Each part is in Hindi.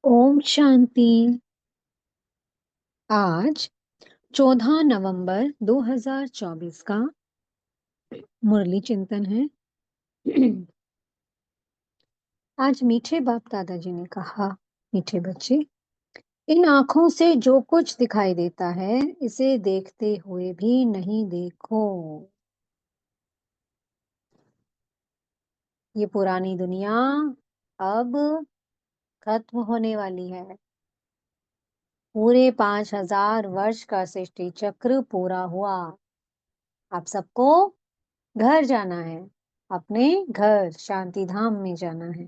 ओम शांति। आज 14 नवंबर 2024 का मुरली चिंतन है। आज मीठे बाप दादाजी ने कहा, मीठे बच्चे, इन आंखों से जो कुछ दिखाई देता है इसे देखते हुए भी नहीं देखो। ये पुरानी दुनिया अब खत्म होने वाली है। पूरे 5000 वर्ष का सृष्टि चक्र पूरा हुआ। आप सबको घर जाना है, अपने घर शांति धाम में जाना है।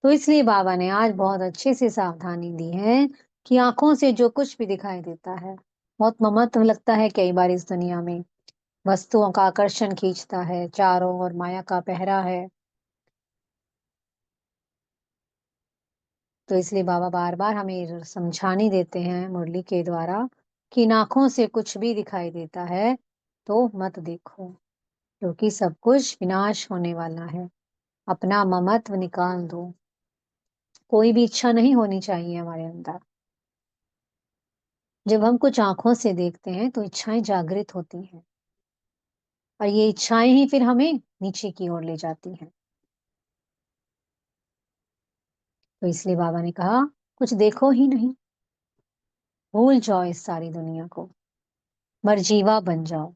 तो इसलिए बाबा ने आज बहुत अच्छे से सावधानी दी है कि आंखों से जो कुछ भी दिखाई देता है, बहुत ममत्व लगता है कई बार इस दुनिया में। वस्तुओं का आकर्षण खींचता है, चारों ओर माया का पहरा है। तो इसलिए बाबा बार बार हमें समझानी देते हैं मुरली के द्वारा कि इन आंखों से कुछ भी दिखाई देता है तो मत देखो, क्योंकि सब कुछ विनाश होने वाला है। अपना ममत्व निकाल दो। कोई भी इच्छा नहीं होनी चाहिए हमारे अंदर। जब हम कुछ आंखों से देखते हैं तो इच्छाएं जागृत होती हैं, और ये इच्छाएं ही फिर हमें नीचे की ओर ले जाती हैं। तो इसलिए बाबा ने कहा, कुछ देखो ही नहीं, भूल जाओ इस सारी दुनिया को, मरजीवा बन जाओ।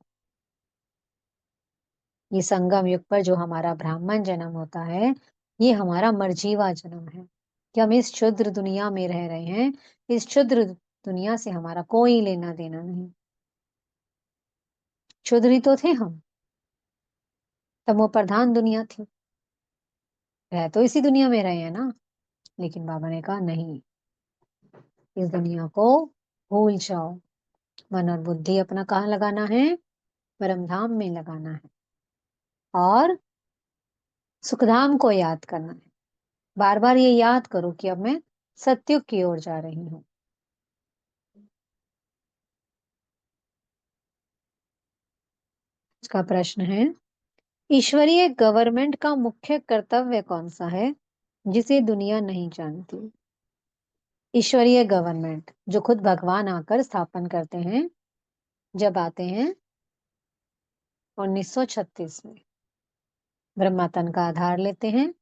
ये संगम युग पर जो हमारा ब्राह्मण जन्म होता है, ये हमारा मरजीवा जन्म है कि हम इस क्षुद्र दुनिया में रह रहे हैं। इस क्षुद्र दुनिया से हमारा कोई लेना देना नहीं। क्षुद्र ही तो थे हम, तमो प्रधान दुनिया थी। रह तो इसी दुनिया में रहे हैं ना। लेकिन बाबा ने कहा नहीं, इस दुनिया को भूल जाओ। मन और बुद्धि अपना कहाँ लगाना है? परम धाम में लगाना है, और सुखधाम को याद करना है। बार बार ये याद करो कि अब मैं सत्युग की ओर जा रही हूँ। इसका प्रश्न है, ईश्वरीय गवर्नमेंट का मुख्य कर्तव्य कौन सा है जिसे दुनिया नहीं जानती? ईश्वरीय गवर्नमेंट जो खुद भगवान आकर स्थापन करते हैं, जब आते हैं 1936 में, ब्रह्मा तन का आधार लेते हैं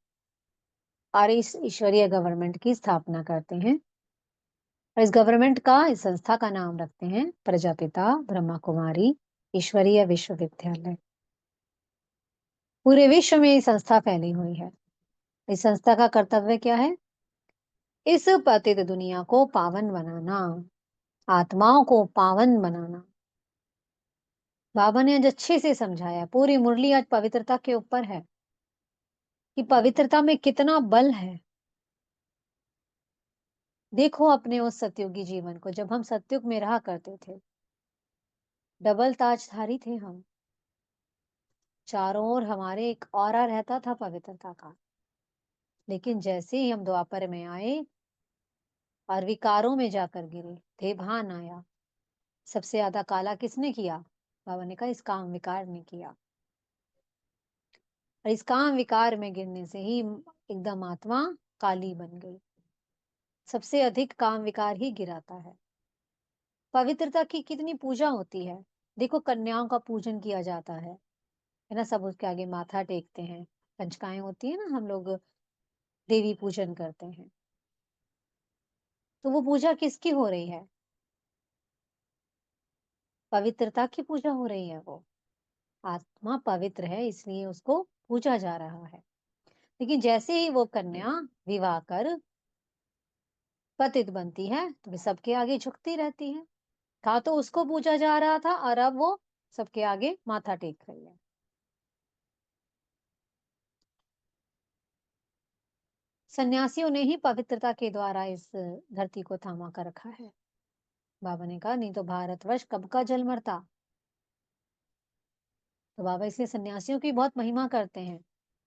और इस ईश्वरीय गवर्नमेंट की स्थापना करते हैं। और इस गवर्नमेंट का, इस संस्था का नाम रखते हैं प्रजापिता ब्रह्मा कुमारी ईश्वरीय विश्वविद्यालय। पूरे विश्व में ये संस्था फैली हुई है। इस संस्था का कर्तव्य क्या है? इस पतित दुनिया को पावन बनाना, आत्माओं को पावन बनाना। बाबा ने आज अच्छे से समझाया। पूरी मुरली आज पवित्रता के ऊपर है कि पवित्रता में कितना बल है। देखो अपने उस सतयुगी जीवन को, जब हम सतयुग में रहा करते थे, डबल ताजधारी थे हम। चारों ओर हमारे एक ऑरा रहता था पवित्रता का। लेकिन जैसे ही हम द्वापर में आए और विकारों में जाकर गिरे, देभान आया। सबसे ज्यादा काला किसने किया? बाबा ने कहा, इस काम विकार ने किया। और इस काम विकार में गिरने से ही एकदम आत्मा काली बन गई। सबसे अधिक काम विकार ही गिराता है। पवित्रता की कितनी पूजा होती है। देखो, कन्याओं का पूजन किया जाता है ना। सब उसके आगे माथा टेकते हैं। कंचकाएं होती है ना, हम लोग देवी पूजन करते हैं। तो वो पूजा किसकी हो रही है? पवित्रता की पूजा हो रही है। वो आत्मा पवित्र है, इसलिए उसको पूजा जा रहा है। लेकिन जैसे ही वो कन्या विवाह कर पतित बनती है तो वे सबके आगे झुकती रहती है। था तो उसको पूजा जा रहा था, और अब वो सबके आगे माथा टेक रही है। सन्यासियों ने ही पवित्रता के द्वारा इस धरती को थामा कर रखा है। बाबा ने कहा, नहीं तो भारतवर्ष कब का जल मरता। तो बाबा इसलिए सन्यासियों की बहुत महिमा करते हैं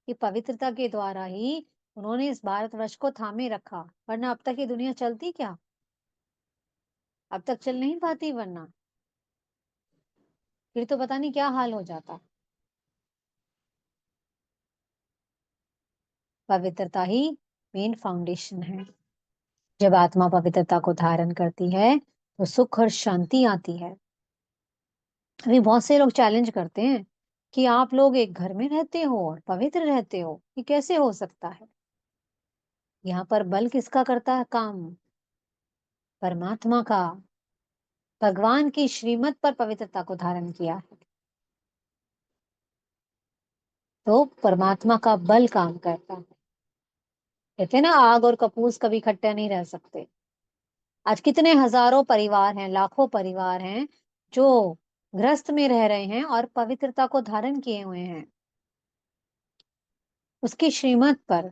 कि पवित्रता के द्वारा ही उन्होंने इस भारतवर्ष को थामे रखा। वरना अब तक ये दुनिया चलती क्या? अब तक चल नहीं पाती, वरना फिर तो पता नहीं क्या हाल हो जाता। पवित्रता ही मेन फाउंडेशन है। जब आत्मा पवित्रता को धारण करती है तो सुख और शांति आती है। अभी बहुत से लोग चैलेंज करते हैं कि आप लोग एक घर में रहते हो और पवित्र रहते हो, ये कैसे हो सकता है? यहाँ पर बल किसका करता है काम? परमात्मा का। भगवान की श्रीमत पर पवित्रता को धारण किया है तो परमात्मा का बल काम करता है। कहते हैं ना, आग और कपूस कभी इकट्ठे नहीं रह सकते। आज कितने हजारों परिवार हैं, लाखों परिवार हैं जो ग्रस्त में रह रहे हैं और पवित्रता को धारण किए हुए हैं उसकी श्रीमत पर।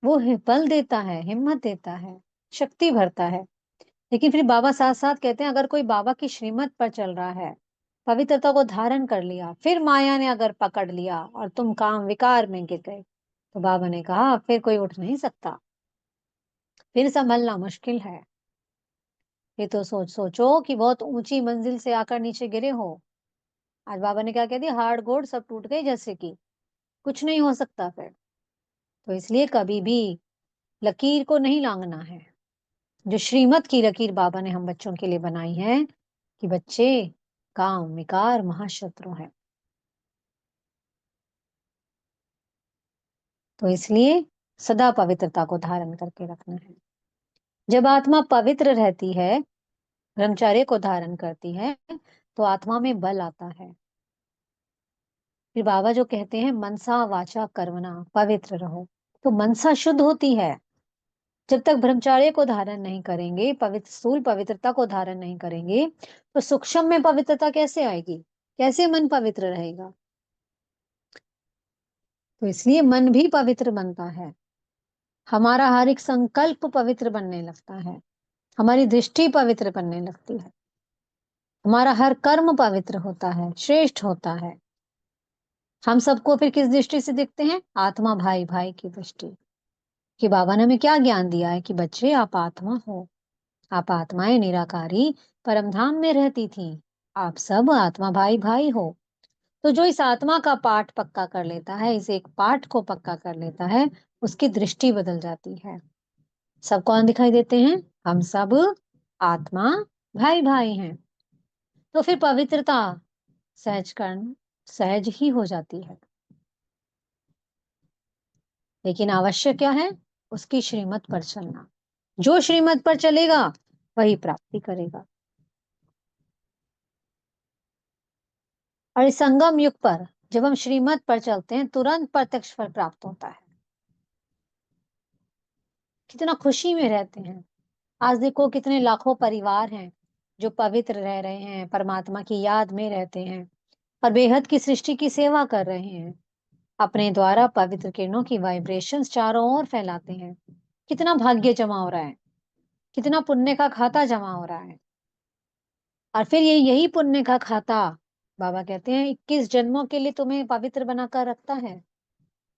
वो बल देता है, हिम्मत देता है, शक्ति भरता है। लेकिन फिर बाबा साथ साथ कहते हैं, अगर कोई बाबा की श्रीमत पर चल रहा है, पवित्रता को धारण कर लिया, फिर माया ने अगर पकड़ लिया और तुम काम विकार में गिर गए, तो बाबा ने कहा फिर कोई उठ नहीं सकता, फिर संभलना मुश्किल है। ये तो सोचो कि बहुत ऊंची मंजिल से आकर नीचे गिरे हो। आज बाबा ने क्या कह दिया, हाड़ गोड़ सब टूट गए, जैसे कि कुछ नहीं हो सकता फिर। तो इसलिए कभी भी लकीर को नहीं लांघना है। जो श्रीमत की लकीर बाबा ने हम बच्चों के लिए बनाई है कि बच्चे, काम विकार महाशत्रु है। तो इसलिए सदा पवित्रता को धारण करके रखना है। जब आत्मा पवित्र रहती है, ब्रह्मचर्य को धारण करती है, तो आत्मा में बल आता है। फिर बाबा जो कहते हैं, मनसा वाचा कर्मणा पवित्र रहो, तो मनसा शुद्ध होती है। जब तक ब्रह्मचर्य को धारण नहीं करेंगे, पवित्र स्थूल पवित्रता को धारण नहीं करेंगे, तो सूक्ष्म में पवित्रता कैसे आएगी? कैसे मन पवित्र रहेगा? तो इसलिए मन भी पवित्र बनता है। हमारा हर एक संकल्प पवित्र बनने लगता है, हमारी दृष्टि पवित्र बनने लगती है, हमारा हर कर्म पवित्र होता है, श्रेष्ठ होता है। हम सबको फिर किस दृष्टि से देखते हैं? आत्मा भाई भाई की दृष्टि। कि बाबा ने हमें क्या ज्ञान दिया है कि बच्चे, आप आत्मा हो, आप आत्माएं निराकारी परमधाम में रहती थी, आप सब आत्मा भाई भाई हो। तो जो इस आत्मा का पाठ पक्का कर लेता है, इस एक पाठ को पक्का कर लेता है, उसकी दृष्टि बदल जाती है। सब कौन दिखाई देते हैं? हम सब आत्मा भाई भाई हैं। तो फिर पवित्रता सहज कर्ण सहज ही हो जाती है। लेकिन आवश्यक क्या है? उसकी श्रीमत पर चलना। जो श्रीमत पर चलेगा वही प्राप्ति करेगा। और इस संगम युग पर जब हम श्रीमत पर चलते हैं, तुरंत प्रत्यक्ष फल प्राप्त होता है। कितना खुशी में रहते हैं। आज देखो कितने लाखों परिवार हैं जो पवित्र रह रहे हैं, परमात्मा की याद में रहते हैं और बेहद की सृष्टि की सेवा कर रहे हैं। अपने द्वारा पवित्र किरणों की वाइब्रेशंस चारों ओर फैलाते हैं। कितना भाग्य जमा हो रहा है, कितना पुण्य का खाता जमा हो रहा है। और फिर ये यही पुण्य का खाता, बाबा कहते हैं, 21 जन्मों के लिए तुम्हें पवित्र बनाकर रखता है।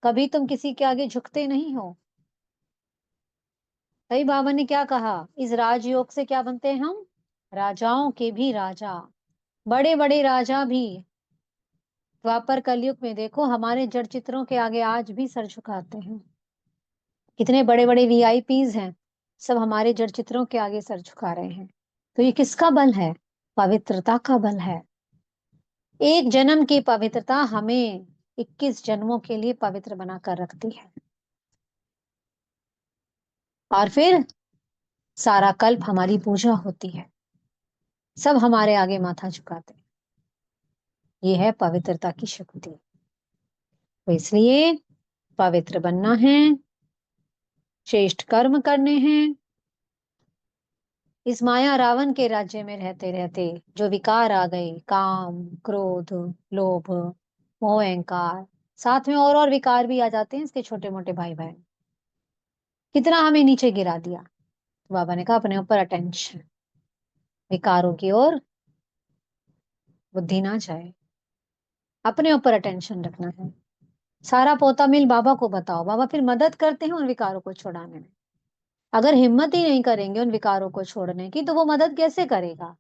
कभी तुम किसी के आगे झुकते नहीं हो। तभी बाबा ने क्या कहा, इस राजयोग से क्या बनते हैं हम? राजाओं के भी राजा। बड़े बड़े राजा भी द्वापर कलयुग में देखो हमारे जड़ चित्रों के आगे आज भी सर झुकाते हैं। कितने बड़े बड़े वीआईपीज हैं, सब हमारे जड़ चित्रों के आगे सर झुका रहे हैं। तो ये किसका बल है? पवित्रता का बल है। एक जन्म की पवित्रता हमें 21 जन्मों के लिए पवित्र बनाकर रखती है। और फिर सारा कल्प हमारी पूजा होती है, सब हमारे आगे माथा झुकाते हैं। ये है पवित्रता की शक्ति। तो इसलिए पवित्र बनना है, श्रेष्ठ कर्म करने हैं। इस माया रावण के राज्य में रहते रहते जो विकार आ गए, काम क्रोध लोभ मोह अहंकार, साथ में और विकार भी आ जाते हैं, इसके छोटे मोटे भाई बहन, कितना हमें नीचे गिरा दिया। तो बाबा ने कहा अपने ऊपर अटेंशन, विकारों की ओर बुद्धि ना जाए, अपने ऊपर अटेंशन रखना है। सारा पोता मिल बाबा को बताओ, बाबा फिर मदद करते हैं उन विकारों को छुड़ाने में। अगर हिम्मत ही नहीं करेंगे उन विकारों को छोड़ने की, तो वो मदद कैसे करेगा?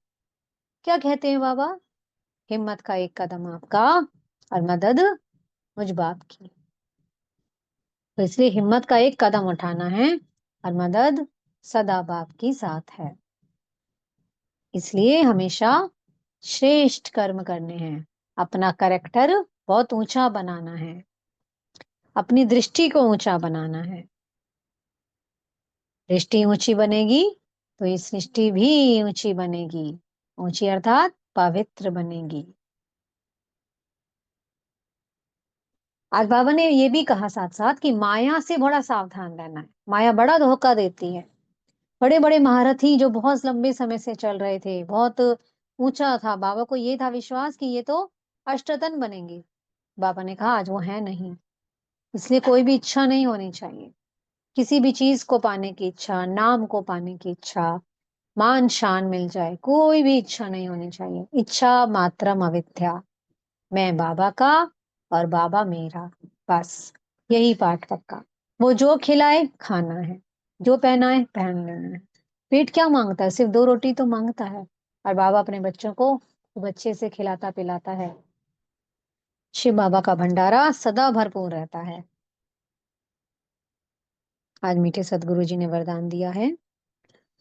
क्या कहते हैं बाबा? हिम्मत का एक कदम आपका और मदद मुझ बाप की। तो इसलिए हिम्मत का एक कदम उठाना है और मदद सदा बाप की साथ है। इसलिए हमेशा श्रेष्ठ कर्म करने हैं, अपना कैरेक्टर बहुत ऊंचा बनाना है, अपनी दृष्टि को ऊंचा बनाना है। दृष्टि ऊंची बनेगी तो ये सृष्टि भी ऊंची बनेगी। ऊंची अर्थात पवित्र बनेगी। आज बाबा ने ये भी कहा साथ साथ कि माया से बड़ा सावधान रहना है। माया बड़ा धोखा देती है। बड़े बड़े महारथी जो बहुत लंबे समय से चल रहे थे, बहुत ऊंचा था, बाबा को ये था विश्वास कि ये तो अष्टतन बनेंगे। बाबा ने कहा आज वो है नहीं। इसलिए कोई भी इच्छा नहीं होनी चाहिए। किसी भी चीज को पाने की इच्छा, नाम को पाने की इच्छा, मान शान मिल जाए, कोई भी इच्छा नहीं होनी चाहिए। इच्छा मात्रम अविद्या। मैं बाबा का और बाबा मेरा, बस यही पाठ पक्का। वो जो खिलाए खाना है, जो पहनाए पहन लेना है। पेट क्या मांगता है? सिर्फ 2 रोटी तो मांगता है। और बाबा अपने बच्चों को खूब अच्छे से खिलाता पिलाता है। शिव बाबा का भंडारा सदा भरपूर रहता है। आज मीठे सदगुरु जी ने वरदान दिया है,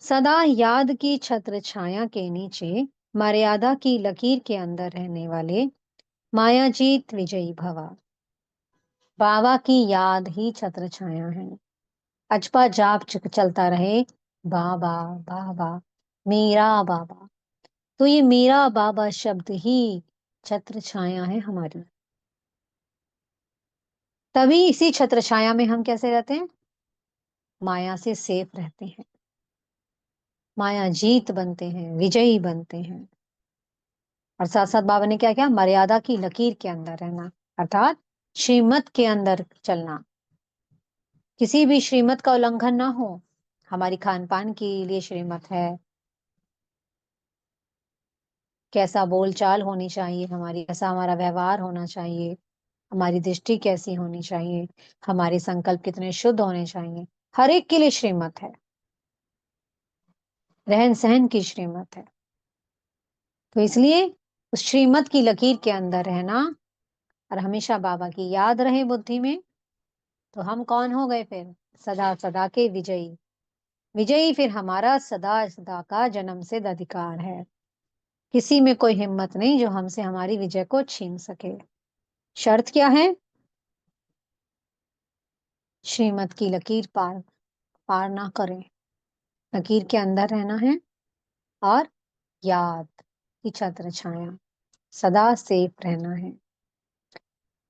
सदा याद की छत्र छाया के नीचे, मर्यादा की लकीर के अंदर रहने वाले, मायाजीत विजयी भवा। बाबा की याद ही छत्र छाया है। अजपा जाप चलता रहे, बाबा बाबा, मेरा बाबा। तो ये मेरा बाबा शब्द ही छत्र छाया है हमारी। तभी इसी छत्र छाया में हम कैसे रहते हैं? माया से सेफ रहते हैं, माया जीत बनते हैं, विजयी बनते हैं। और साथ साथ बाबा ने क्या किया? मर्यादा की लकीर के अंदर रहना, अर्थात श्रीमत के अंदर चलना। किसी भी श्रीमत का उल्लंघन ना हो। हमारी खान पान के लिए श्रीमत है, कैसा बोलचाल होनी चाहिए हमारी, कैसा हमारा व्यवहार होना चाहिए, हमारी दृष्टि कैसी होनी चाहिए, हमारे संकल्प कितने शुद्ध होने चाहिए, हर एक के लिए श्रीमत है। रहन सहन की श्रीमत है। तो इसलिए उस श्रीमत की लकीर के अंदर रहना और हमेशा बाबा की याद रहे बुद्धि में। तो हम कौन हो गए फिर? सदा सदा के विजयी। विजयी फिर हमारा सदा सदा का जन्म सिद्ध अधिकार है। किसी में कोई हिम्मत नहीं जो हमसे हमारी विजय को छीन सके। शर्त क्या है? श्रीमत की लकीर पार पार ना करें, लकीर के अंदर रहना है। और याद की छत्र छाया, सदा सेफ रहना है।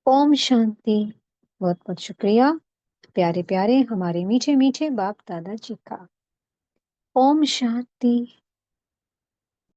ओम शांति। बहुत बहुत शुक्रिया प्यारे प्यारे हमारे मीठे मीठे बाप दादा जी का। ओम शांति।